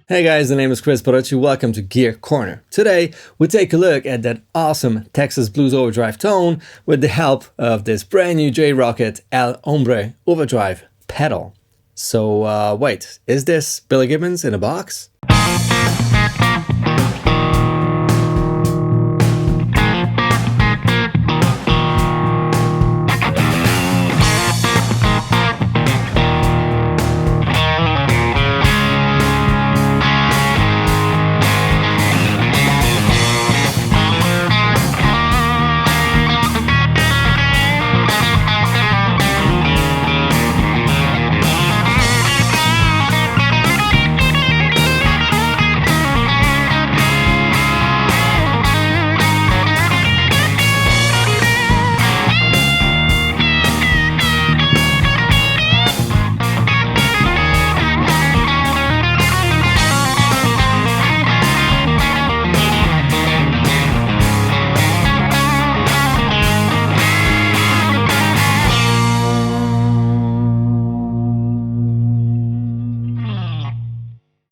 Hey guys, the name is Kris Barocsi. Welcome to Gear Corner. Today, we take a look at that awesome Texas Blues overdrive tone with the help of this brand new J.Rockett Hombre overdrive pedal. So, wait, is this Billy Gibbons in a box?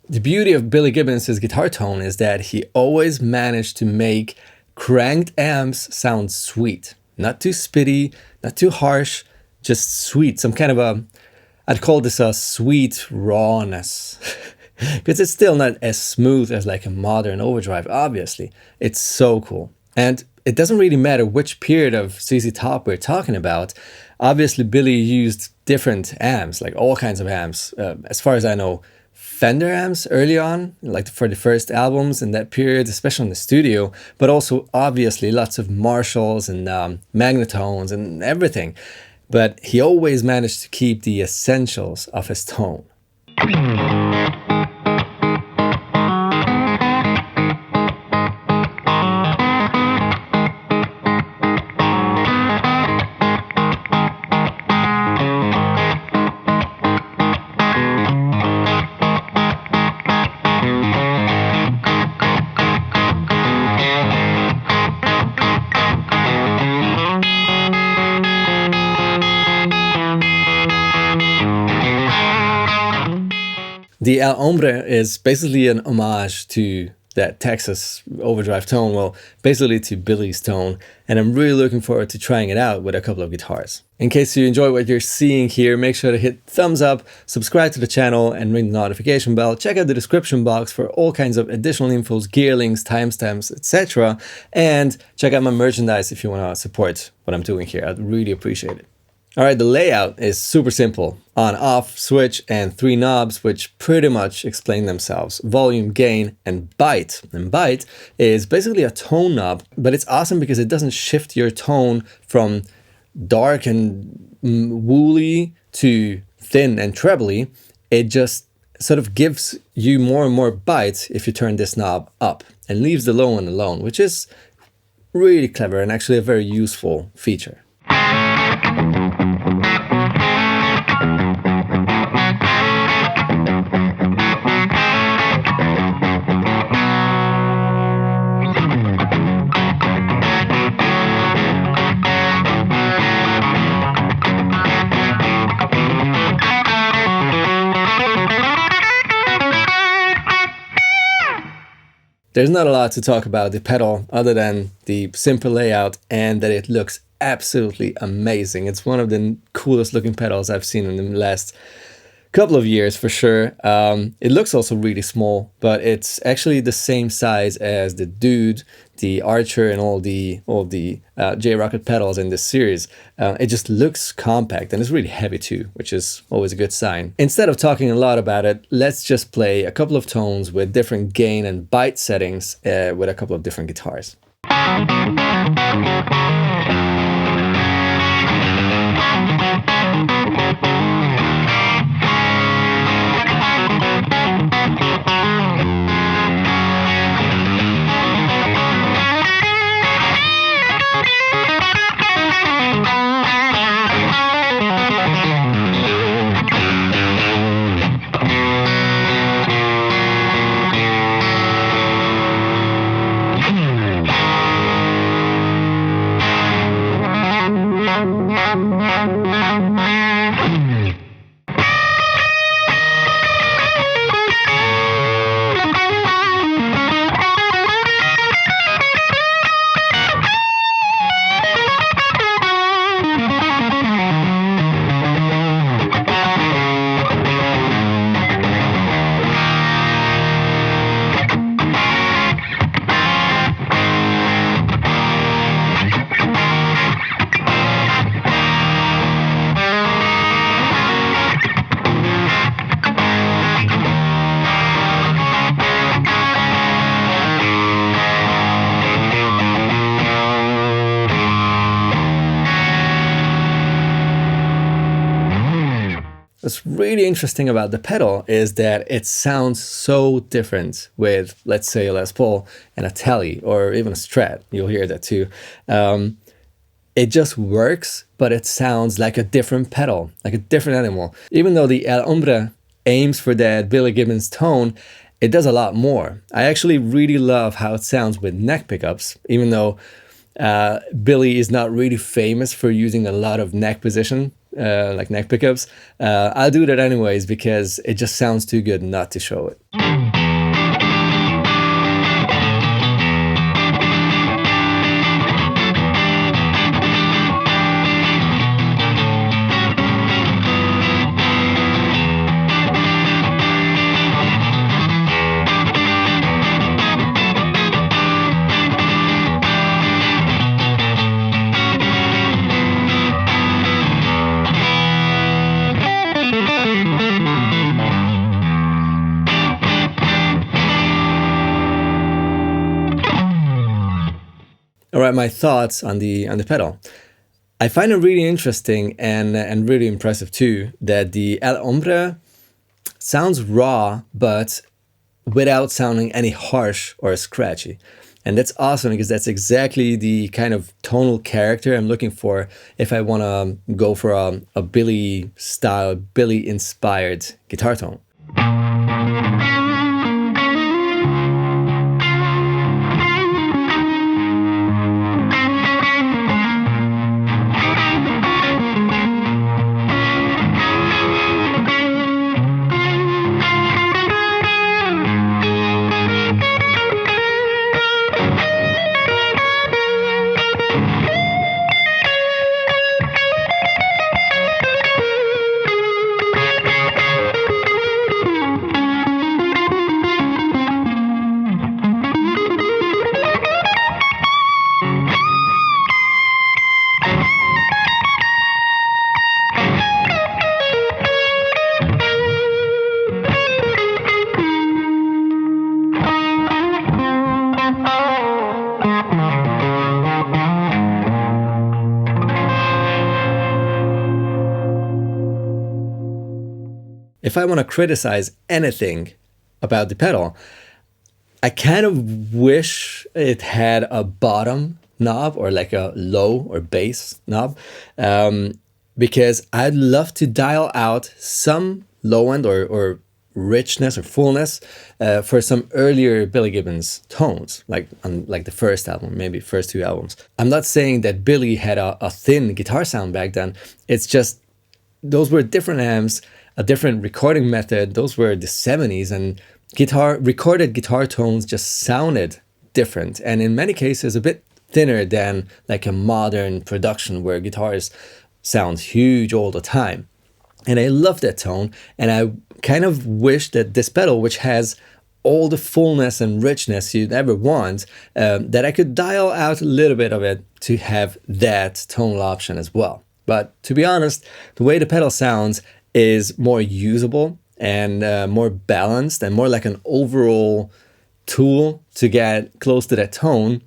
The beauty of Billy Gibbons' guitar tone is that he always managed to make cranked amps sound sweet. Not too spitty, not too harsh, just sweet. Some kind of I'd call this a sweet rawness. Because it's still not as smooth as like a modern overdrive, obviously. It's so cool. And it doesn't really matter which period of ZZ Top we're talking about. Obviously, Billy used different amps, like all kinds of amps. As far as I know, Fender amps early on, like for the first albums in that period, especially in the studio, but also obviously lots of Marshalls and Magnetones and everything. But he always managed to keep the essentials of his tone. The El Hombre is basically an homage to that Texas overdrive tone, well, basically to Billy's tone, and I'm really looking forward to trying it out with a couple of guitars. In case you enjoy what you're seeing here, make sure to hit thumbs up, subscribe to the channel, and ring the notification bell. Check out the description box for all kinds of additional infos, gear links, timestamps, etc. And check out my merchandise if you want to support what I'm doing here. I'd really appreciate it. Alright, the layout is super simple. On, off, switch, and 3 knobs, which pretty much explain themselves. Volume, gain, and bite. And bite is basically a tone knob, but it's awesome because it doesn't shift your tone from dark and woolly to thin and trebly. It just sort of gives you more and more bite if you turn this knob up and leaves the low one alone, which is really clever and actually a very useful feature. There's not a lot to talk about the pedal other than the simple layout and that it looks absolutely amazing. It's one of the coolest looking pedals I've seen in the last couple of years for sure. It looks also really small, but it's actually the same size as the Dude, the Archer, and all the J.Rockett pedals in this series. It just looks compact and it's really heavy too, which is always a good sign. Instead of talking a lot about it, let's just play a couple of tones with different gain and bite settings with a couple of different guitars. what's really interesting about the pedal is that it sounds so different with, let's say, a Les Paul and a Tele or even a Strat. You'll hear that too. It just works, but it sounds like a different pedal, like a different animal. Even though the El Hombre aims for that Billy Gibbons tone, it does a lot more. I actually really love how it sounds with neck pickups, even though Billy is not really famous for using a lot of neck position, like neck pickups. I'll do that anyways because it just sounds too good not to show it. All right, my thoughts on the pedal. I find it really interesting and really impressive too that the El Hombre sounds raw, but without sounding any harsh or scratchy. And that's awesome because that's exactly the kind of tonal character I'm looking for if I want to go for a Billy style, Billy inspired guitar tone. If I want to criticize anything about the pedal, I kind of wish it had a bottom knob or like a low or bass knob, because I'd love to dial out some low end or richness or fullness for some earlier Billy Gibbons tones, like on like the first album, maybe first two albums. I'm not saying that Billy had a thin guitar sound back then. It's just those were different amps, a different recording method. Those were the 70s, and recorded guitar tones just sounded different, and in many cases a bit thinner than like a modern production where guitars sound huge all the time. And I love that tone, and I kind of wish that this pedal, which has all the fullness and richness you'd ever want, that I could dial out a little bit of it to have that tonal option as well. But to be honest, the way the pedal sounds is more usable and more balanced and more like an overall tool to get close to that tone.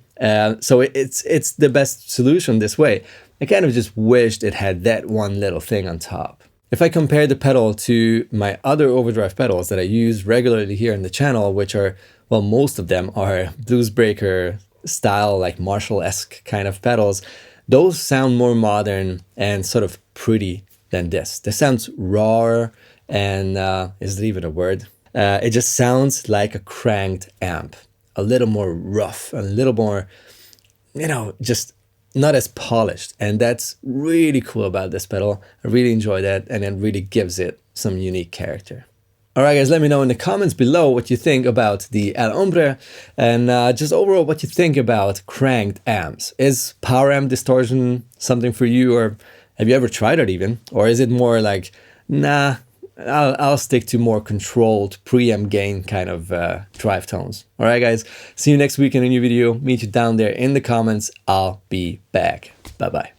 So it's the best solution this way. I kind of just wished it had that one little thing on top. If I compare the pedal to my other overdrive pedals that I use regularly here in the channel, which are, well, most of them are Bluesbreaker style, like Marshall-esque kind of pedals, those sound more modern and sort of pretty than this. This sounds rawer and, is it even a word? It just sounds like a cranked amp. A little more rough, a little more, just not as polished. And that's really cool about this pedal. I really enjoy that, and it really gives it some unique character. All right, guys, let me know in the comments below what you think about the El Hombre and just overall what you think about cranked amps. Is power amp distortion something for you, or have you ever tried it even? Or is it more like, nah, I'll stick to more controlled preamp gain kind of drive tones. All right, guys, see you next week in a new video. Meet you down there in the comments. I'll be back. Bye-bye.